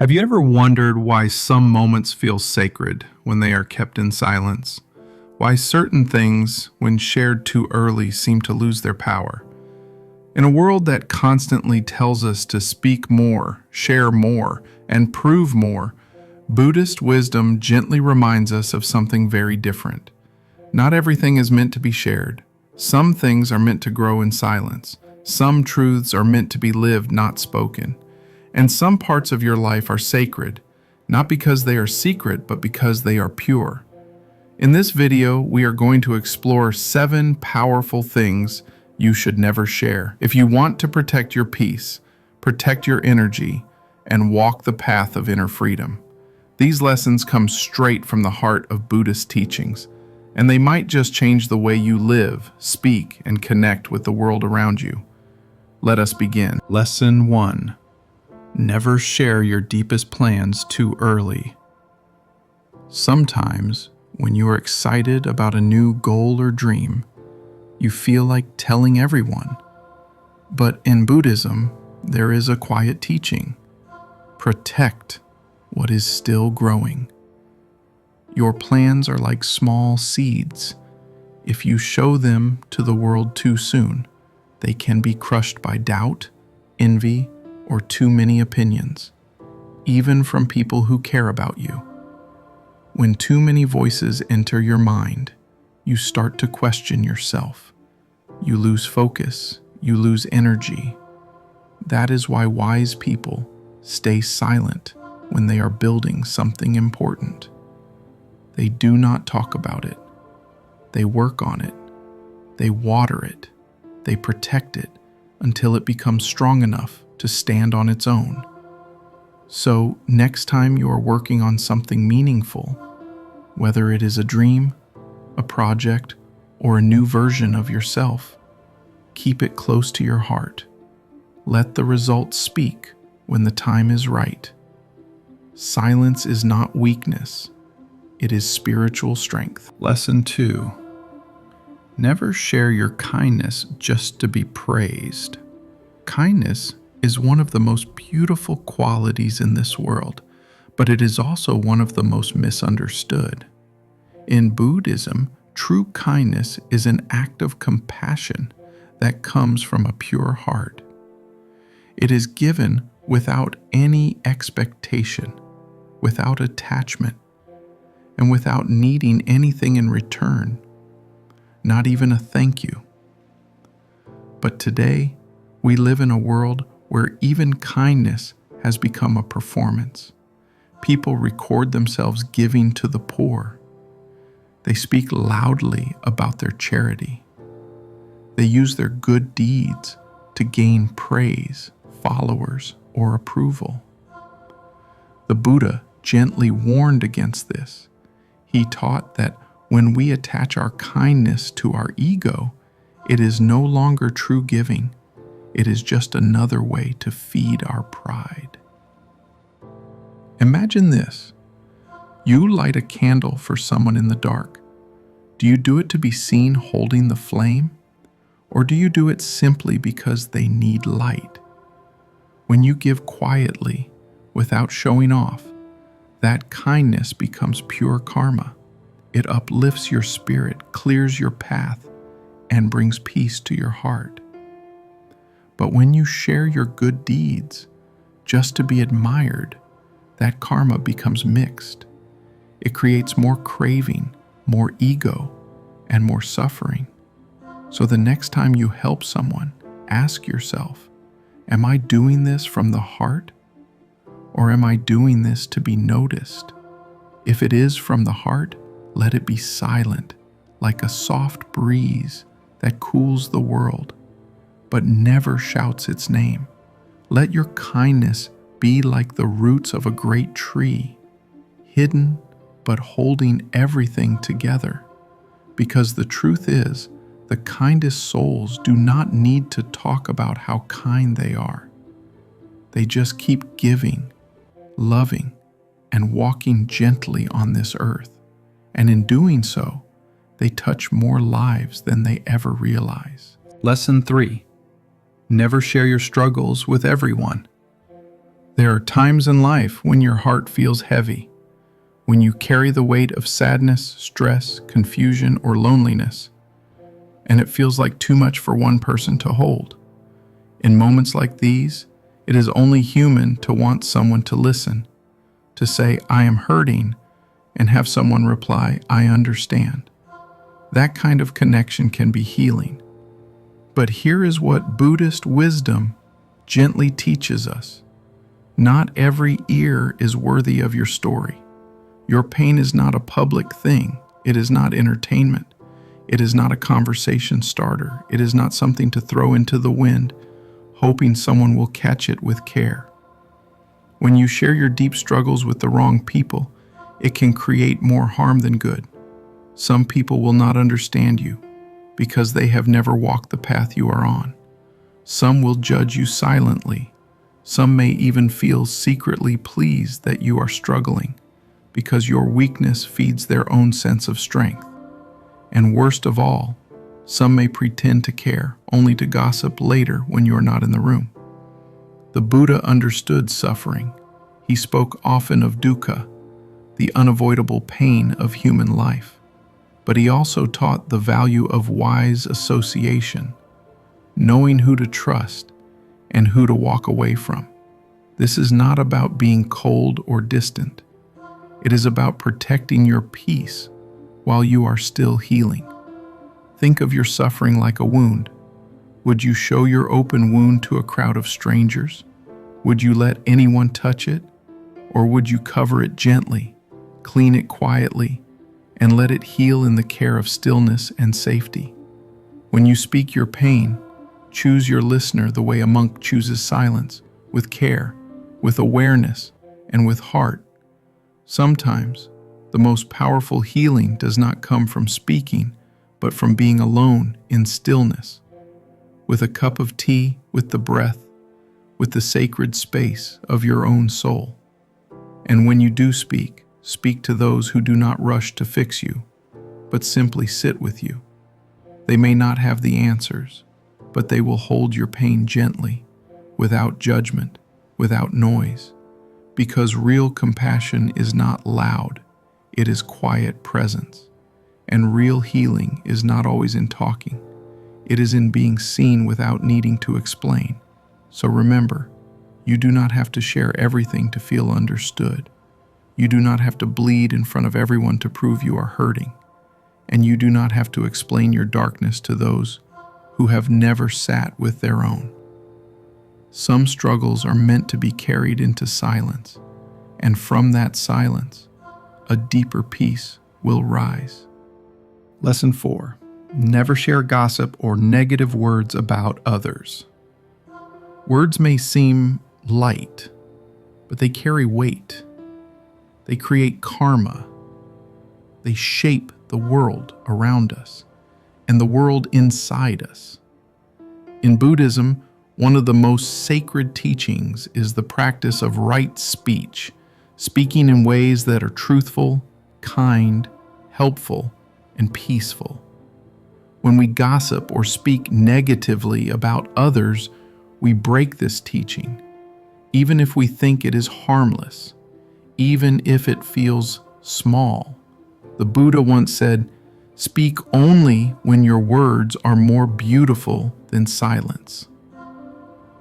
Have you ever wondered why some moments feel sacred when they are kept in silence? Why certain things, when shared too early, seem to lose their power? In a world that constantly tells us to speak more, share more, and prove more, Buddhist wisdom gently reminds us of something very different. Not everything is meant to be shared. Some things are meant to grow in silence. Some truths are meant to be lived, not spoken. And some parts of your life are sacred, not because they are secret, but because they are pure. In this video, we are going to explore 7 powerful things you should never share if you want to protect your peace, protect your energy, and walk the path of inner freedom. These lessons come straight from the heart of Buddhist teachings, and they might just change the way you live, speak, and connect with the world around you. Let us begin. Lesson 1. Never share your deepest plans too early. Sometimes, when you are excited about a new goal or dream, you feel like telling everyone. But in Buddhism, there is a quiet teaching. Protect what is still growing. Your plans are like small seeds. If you show them to the world too soon, they can be crushed by doubt, envy, or too many opinions, even from people who care about you. When too many voices enter your mind, you start to question yourself. You lose focus, you lose energy. That is why wise people stay silent when they are building something important. They do not talk about it. They work on it. They water it. They protect it until it becomes strong enough to stand on its own. So, next time you are working on something meaningful, whether it is a dream, a project, or a new version of yourself, keep it close to your heart. Let the results speak when the time is right. Silence is not weakness, it is spiritual strength. Lesson 2. Never share your kindness just to be praised. Kindness is one of the most beautiful qualities in this world, but it is also one of the most misunderstood. In Buddhism, true kindness is an act of compassion that comes from a pure heart. It is given without any expectation, without attachment, and without needing anything in return, not even a thank you. But today, we live in a world where even kindness has become a performance. People record themselves giving to the poor. They speak loudly about their charity. They use their good deeds to gain praise, followers, or approval. The Buddha gently warned against this. He taught that when we attach our kindness to our ego, it is no longer true giving. It is just another way to feed our pride. Imagine this. You light a candle for someone in the dark. Do you do it to be seen holding the flame? Or do you do it simply because they need light? When you give quietly, without showing off, that kindness becomes pure karma. It uplifts your spirit, clears your path, and brings peace to your heart. But when you share your good deeds just to be admired, that karma becomes mixed. It creates more craving, more ego, and more suffering. So the next time you help someone, ask yourself, am I doing this from the heart? Or am I doing this to be noticed? If it is from the heart, let it be silent, like a soft breeze that cools the world, but never shouts its name. Let your kindness be like the roots of a great tree, hidden but holding everything together. Because the truth is, the kindest souls do not need to talk about how kind they are. They just keep giving, loving, and walking gently on this earth. And in doing so, they touch more lives than they ever realize. Lesson 3. Never share your struggles with everyone. There are times in life when your heart feels heavy, when you carry the weight of sadness, stress, confusion, or loneliness, and it feels like too much for one person to hold. In moments like these, it is only human to want someone to listen, to say, "I am hurting," and have someone reply, "I understand." That kind of connection can be healing. But here is what Buddhist wisdom gently teaches us. Not every ear is worthy of your story. Your pain is not a public thing. It is not entertainment. It is not a conversation starter. It is not something to throw into the wind, hoping someone will catch it with care. When you share your deep struggles with the wrong people, it can create more harm than good. Some people will not understand you because they have never walked the path you are on. Some will judge you silently. Some may even feel secretly pleased that you are struggling because your weakness feeds their own sense of strength. And worst of all, some may pretend to care, only to gossip later when you are not in the room. The Buddha understood suffering. He spoke often of dukkha, the unavoidable pain of human life. But he also taught the value of wise association, knowing who to trust and who to walk away from. This is not about being cold or distant. It is about protecting your peace while you are still healing. Think of your suffering like a wound. Would you show your open wound to a crowd of strangers? Would you let anyone touch it? Or would you cover it gently, clean it quietly, and let it heal in the care of stillness and safety? When you speak your pain, choose your listener the way a monk chooses silence, with care, with awareness, and with heart. Sometimes, the most powerful healing does not come from speaking, but from being alone in stillness, with a cup of tea, with the breath, with the sacred space of your own soul. And when you do speak, speak to those who do not rush to fix you, but simply sit with you. They may not have the answers, but they will hold your pain gently, without judgment, without noise, because real compassion is not loud, it is quiet presence. And real healing is not always in talking, it is in being seen without needing to explain. So remember, you do not have to share everything to feel understood. You do not have to bleed in front of everyone to prove you are hurting. And you do not have to explain your darkness to those who have never sat with their own. Some struggles are meant to be carried into silence, and from that silence, a deeper peace will rise. Lesson 4. Never share gossip or negative words about others. Words may seem light, but they carry weight. They create karma. They shape the world around us and the world inside us. In Buddhism, one of the most sacred teachings is the practice of right speech, speaking in ways that are truthful, kind, helpful, and peaceful. When we gossip or speak negatively about others, we break this teaching, even if we think it is harmless, even if it feels small. The Buddha once said, "Speak only when your words are more beautiful than silence."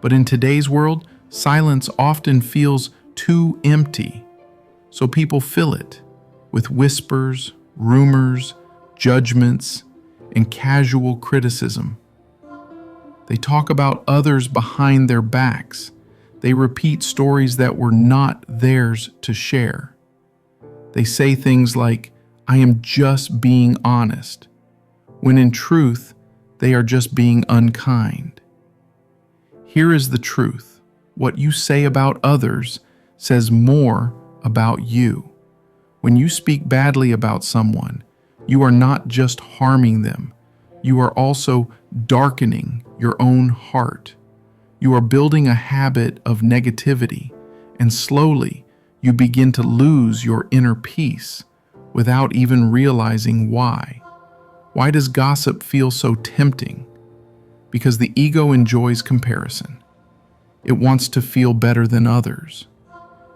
But in today's world, silence often feels too empty, so people fill it with whispers, rumors, judgments, and casual criticism. They talk about others behind their backs. They repeat stories that were not theirs to share. They say things like, "I am just being honest," when in truth, they are just being unkind. Here is the truth. What you say about others says more about you. When you speak badly about someone, you are not just harming them. You are also darkening your own heart. You are building a habit of negativity, and slowly you begin to lose your inner peace without even realizing why. Why does gossip feel so tempting? Because the ego enjoys comparison. It wants to feel better than others.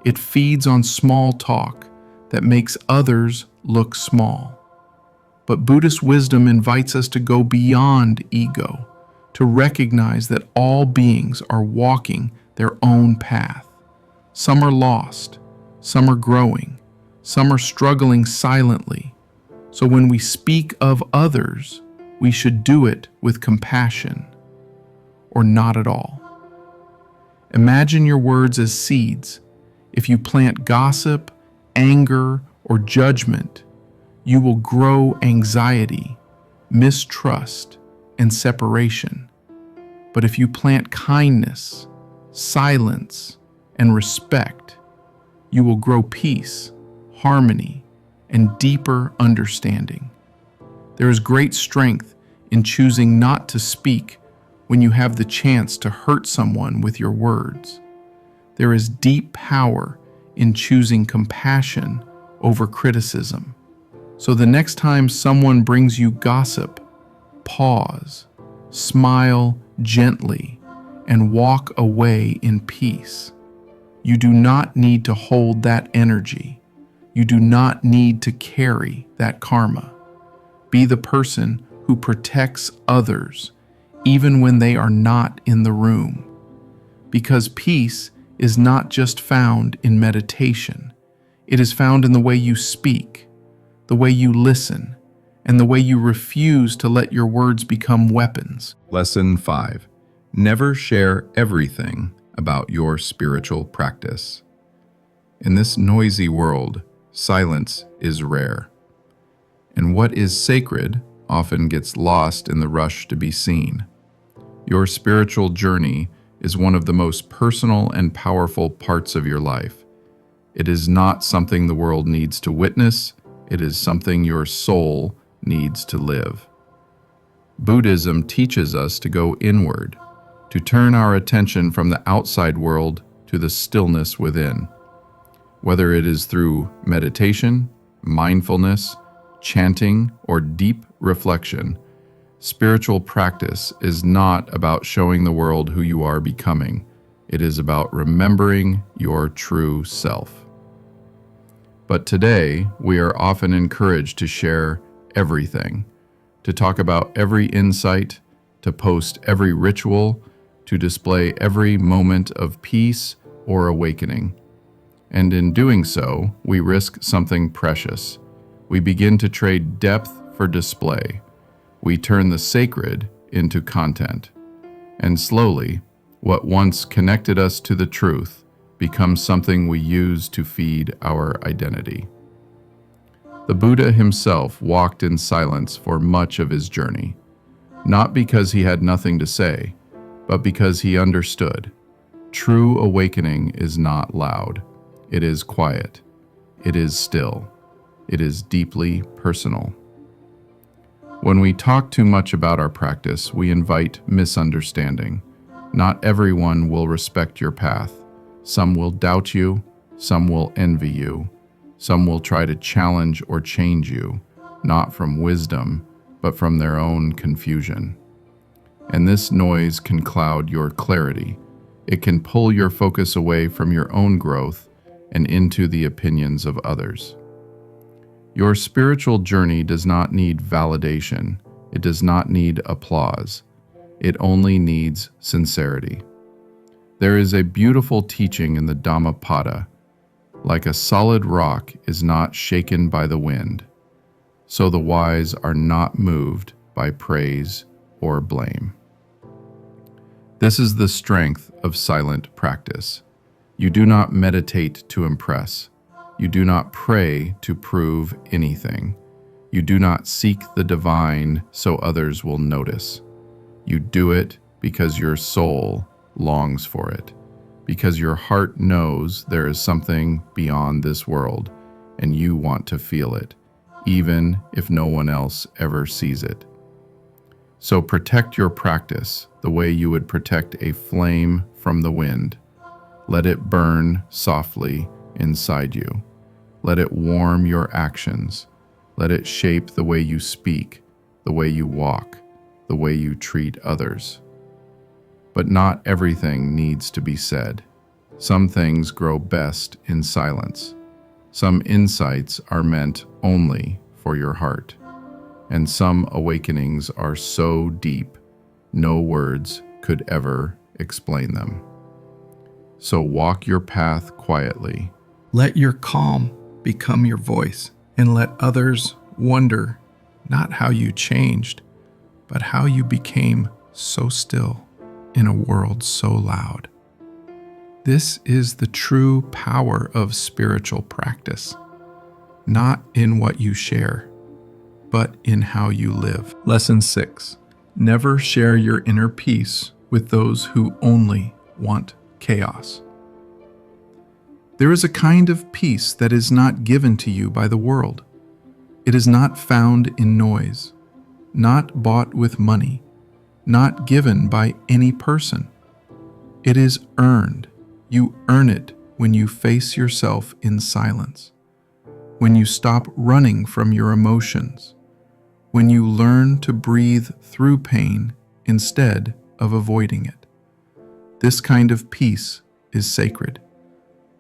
It feeds on small talk that makes others look small. But Buddhist wisdom invites us to go beyond ego, to recognize that all beings are walking their own path. Some are lost, some are growing, some are struggling silently. So when we speak of others, we should do it with compassion, or not at all. Imagine your words as seeds. If you plant gossip, anger, or judgment, you will grow anxiety, mistrust, and separation. But if you plant kindness, silence, and respect, you will grow peace, harmony, and deeper understanding. There is great strength in choosing not to speak when you have the chance to hurt someone with your words. There is deep power in choosing compassion over criticism. So the next time someone brings you gossip, pause, smile gently, and walk away in peace. You do not need to hold that energy. You do not need to carry that karma. Be the person who protects others even when they are not in the room. Because peace is not just found in meditation. It is found in the way you speak, the way you listen, and the way you refuse to let your words become weapons. Lesson 5. Never share everything about your spiritual practice. In this noisy world, silence is rare. And what is sacred often gets lost in the rush to be seen. Your spiritual journey is one of the most personal and powerful parts of your life. It is not something the world needs to witness. It is something your soul needs to live. Buddhism teaches us to go inward, to turn our attention from the outside world to the stillness within. Whether it is through meditation, mindfulness, chanting, or deep reflection, spiritual practice is not about showing the world who you are becoming. It is about remembering your true self. But today, we are often encouraged to share everything, to talk about every insight, to post every ritual, to display every moment of peace or awakening. And in doing so, we risk something precious. We begin to trade depth for display. We turn the sacred into content. And slowly, what once connected us to the truth becomes something we use to feed our identity. The Buddha himself walked in silence for much of his journey, not because he had nothing to say, but because he understood. True awakening is not loud. It is quiet. It is still. It is deeply personal. When we talk too much about our practice, we invite misunderstanding. Not everyone will respect your path. Some will doubt you, some will envy you, some will try to challenge or change you, not from wisdom, but from their own confusion. And this noise can cloud your clarity. It can pull your focus away from your own growth and into the opinions of others. Your spiritual journey does not need validation. It does not need applause. It only needs sincerity. There is a beautiful teaching in the Dhammapada. Like a solid rock is not shaken by the wind, so the wise are not moved by praise or blame. This is the strength of silent practice. You do not meditate to impress. You do not pray to prove anything. You do not seek the divine so others will notice. You do it because your soul longs for it, because your heart knows there is something beyond this world, and you want to feel it, even if no one else ever sees it. So protect your practice the way you would protect a flame from the wind. Let it burn softly inside you. Let it warm your actions. Let it shape the way you speak, the way you walk, the way you treat others. But not everything needs to be said. Some things grow best in silence. Some insights are meant only for your heart. And some awakenings are so deep, no words could ever explain them. So walk your path quietly. Let your calm become your voice, and let others wonder not how you changed, but how you became so still in a world so loud. This is the true power of spiritual practice, not in what you share, but in how you live. Lesson 6. Never share your inner peace with those who only want chaos. There is a kind of peace that is not given to you by the world. It is not found in noise, not bought with money, not given by any person. It is earned. You earn it when you face yourself in silence, when you stop running from your emotions, when you learn to breathe through pain instead of avoiding it. This kind of peace is sacred.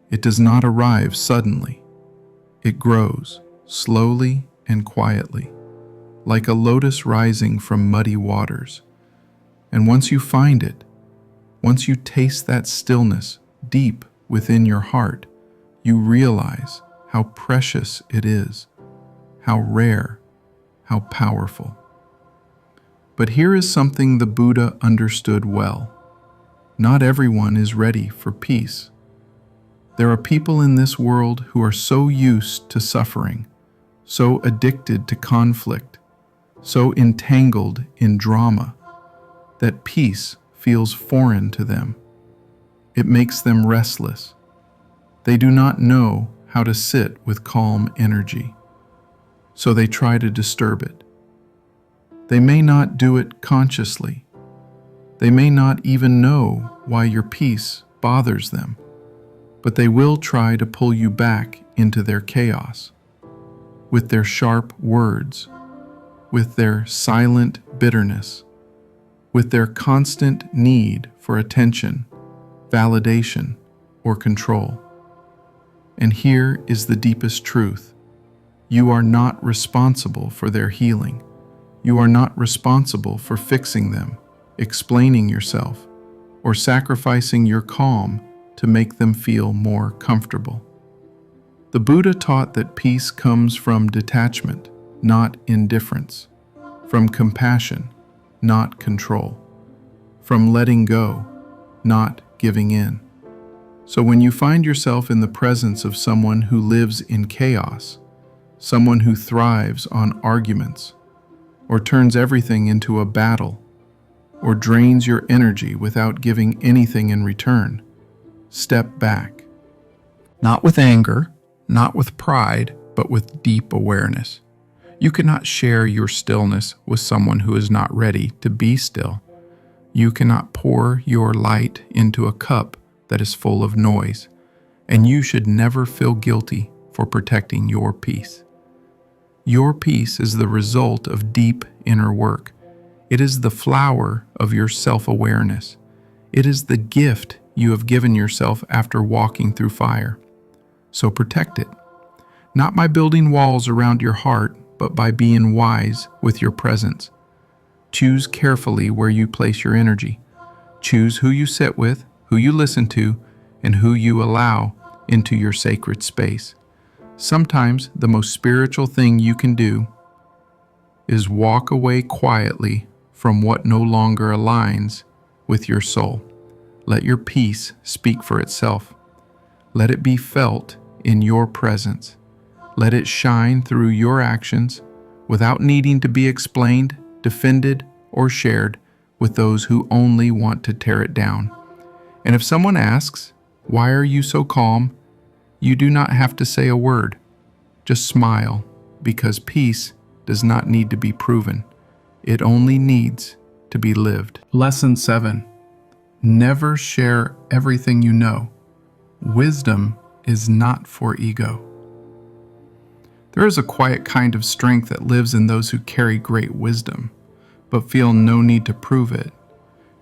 It does not arrive suddenly. It grows slowly and quietly, like a lotus rising from muddy waters. And once you find it, once you taste that stillness deep within your heart, you realize how precious it is, how rare, how powerful. But here is something the Buddha understood well. Not everyone is ready for peace. There are people in this world who are so used to suffering, so addicted to conflict, so entangled in drama, that peace feels foreign to them. It makes them restless. They do not know how to sit with calm energy, so they try to disturb it. They may not do it consciously. They may not even know why your peace bothers them, but they will try to pull you back into their chaos, with their sharp words, with their silent bitterness, with their constant need for attention, validation, or control. And here is the deepest truth. You are not responsible for their healing. You are not responsible for fixing them, explaining yourself, or sacrificing your calm to make them feel more comfortable. The Buddha taught that peace comes from detachment, not indifference, from compassion, not control, from letting go, not giving in. So when you find yourself in the presence of someone who lives in chaos, someone who thrives on arguments, or turns everything into a battle, or drains your energy without giving anything in return, step back. Not with anger, not with pride, but with deep awareness. You cannot share your stillness with someone who is not ready to be still. You cannot pour your light into a cup that is full of noise, and you should never feel guilty for protecting your peace. Your peace is the result of deep inner work. It is the flower of your self-awareness. It is the gift you have given yourself after walking through fire. So protect it, not by building walls around your heart, but by being wise with your presence. Choose carefully where you place your energy. Choose who you sit with, who you listen to, and who you allow into your sacred space. Sometimes the most spiritual thing you can do is walk away quietly from what no longer aligns with your soul. Let your peace speak for itself. Let it be felt in your presence. Let it shine through your actions without needing to be explained, defended, or shared with those who only want to tear it down. And if someone asks, "Why are you so calm?" you do not have to say a word. Just smile, because peace does not need to be proven. It only needs to be lived. Lesson 7. Never share everything you know. Wisdom is not for ego. There is a quiet kind of strength that lives in those who carry great wisdom, but feel no need to prove it.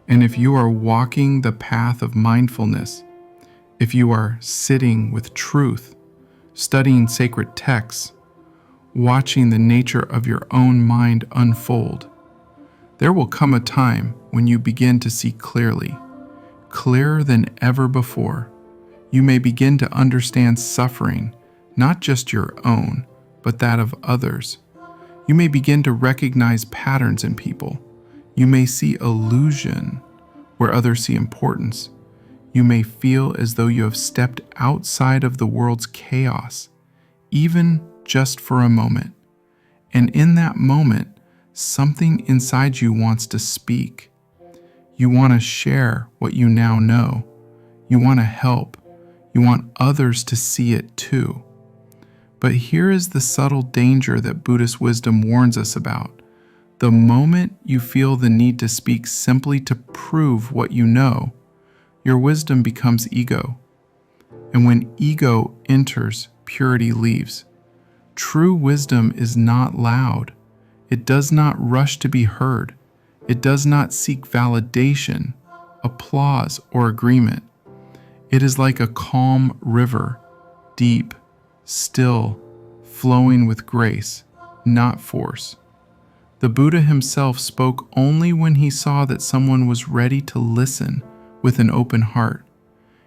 And if you are walking the path of mindfulness, if you are sitting with truth, studying sacred texts, watching the nature of your own mind unfold, there will come a time when you begin to see clearly, clearer than ever before. You may begin to understand suffering, not just your own, but that of others. You may begin to recognize patterns in people. You may see illusion where others see importance. You may feel as though you have stepped outside of the world's chaos, even just for a moment. And in that moment, something inside you wants to speak. You want to share what you now know. You want to help. You want others to see it too. But here is the subtle danger that Buddhist wisdom warns us about. The moment you feel the need to speak simply to prove what you know, your wisdom becomes ego. And when ego enters, purity leaves. True wisdom is not loud. It does not rush to be heard. It does not seek validation, applause, or agreement. It is like a calm river, deep, still, flowing with grace, not force. The Buddha himself spoke only when he saw that someone was ready to listen with an open heart.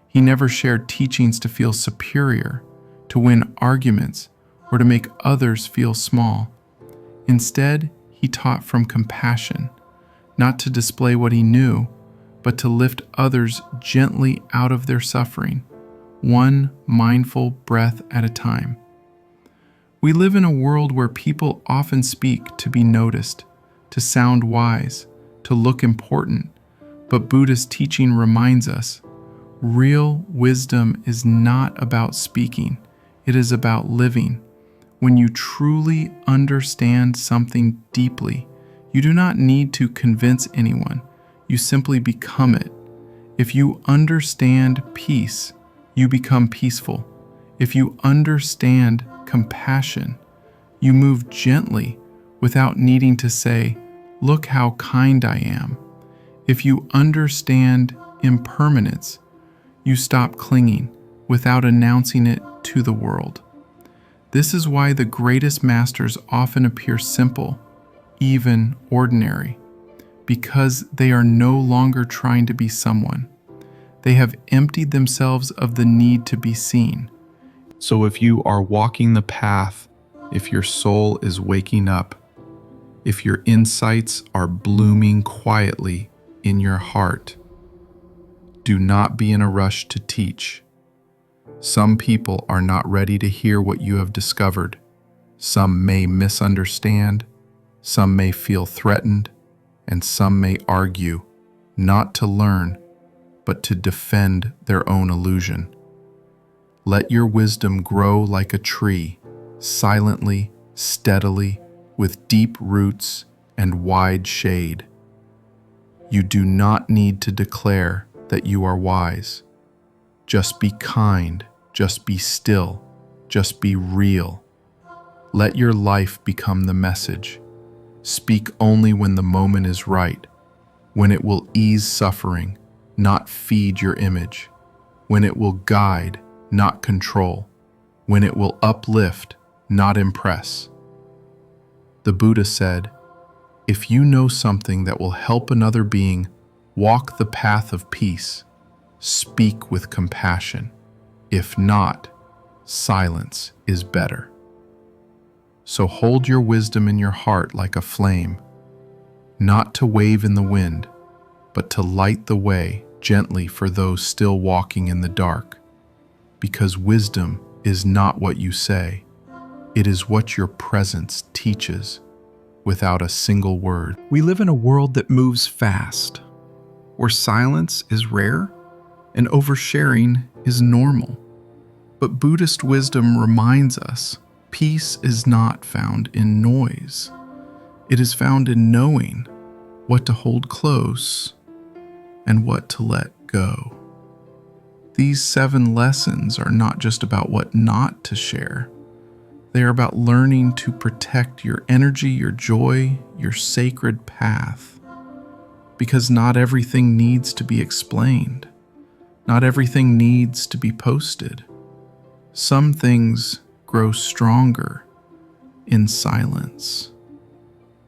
He never shared teachings to feel superior, to win arguments, or to make others feel small. Instead, he taught from compassion, not to display what he knew, but to lift others gently out of their suffering, one mindful breath at a time. We live in a world where people often speak to be noticed, to sound wise, to look important, but Buddhist teaching reminds us, real wisdom is not about speaking, it is about living. When you truly understand something deeply, you do not need to convince anyone. You simply become it. If you understand peace, you become peaceful. If you understand compassion, you move gently without needing to say, "Look how kind I am." If you understand impermanence, you stop clinging without announcing it to the world. This is why the greatest masters often appear simple, even ordinary, because they are no longer trying to be someone. They have emptied themselves of the need to be seen. So if you are walking the path, if your soul is waking up, if your insights are blooming quietly in your heart, do not be in a rush to teach. Some people are not ready to hear what you have discovered. Some may misunderstand, some may feel threatened, and some may argue, not to learn, but to defend their own illusion. Let your wisdom grow like a tree, silently, steadily, with deep roots and wide shade. You do not need to declare that you are wise. Just be kind, just be still, just be real. Let your life become the message. Speak only when the moment is right, when it will ease suffering, not feed your image, when it will guide, not control, when it will uplift, not impress. The Buddha said, "If you know something that will help another being walk the path of peace, speak with compassion. If not, silence is better." So hold your wisdom in your heart like a flame, not to wave in the wind, but to light the way gently for those still walking in the dark. Because wisdom is not what you say, it is what your presence teaches without a single word. We live in a world that moves fast, where silence is rare and oversharing is normal. But Buddhist wisdom reminds us peace is not found in noise. It is found in knowing what to hold close and what to let go. These 7 lessons are not just about what not to share. They are about learning to protect your energy, your joy, your sacred path. because not everything needs to be explained. Not everything needs to be posted. Some things grow stronger in silence.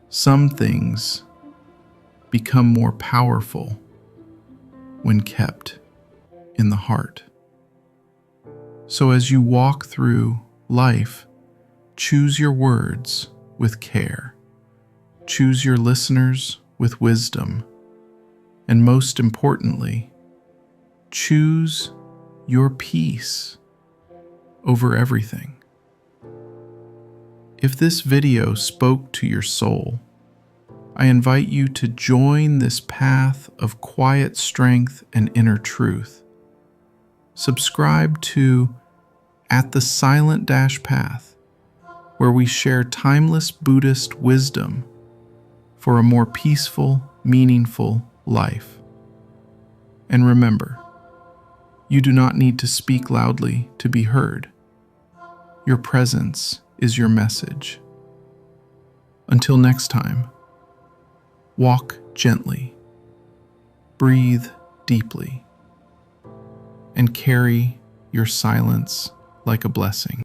Some things become more powerful when kept in the heart. So as you walk through life, choose your words with care. Choose your listeners with wisdom. And most importantly, choose your peace over everything. If this video spoke to your soul, I invite you to join this path of quiet strength and inner truth. Subscribe to At the Silent Path, where we share timeless Buddhist wisdom for a more peaceful, meaningful life. And remember, you do not need to speak loudly to be heard. Your presence is your message. Until next time, walk gently, breathe deeply, and carry your silence like a blessing.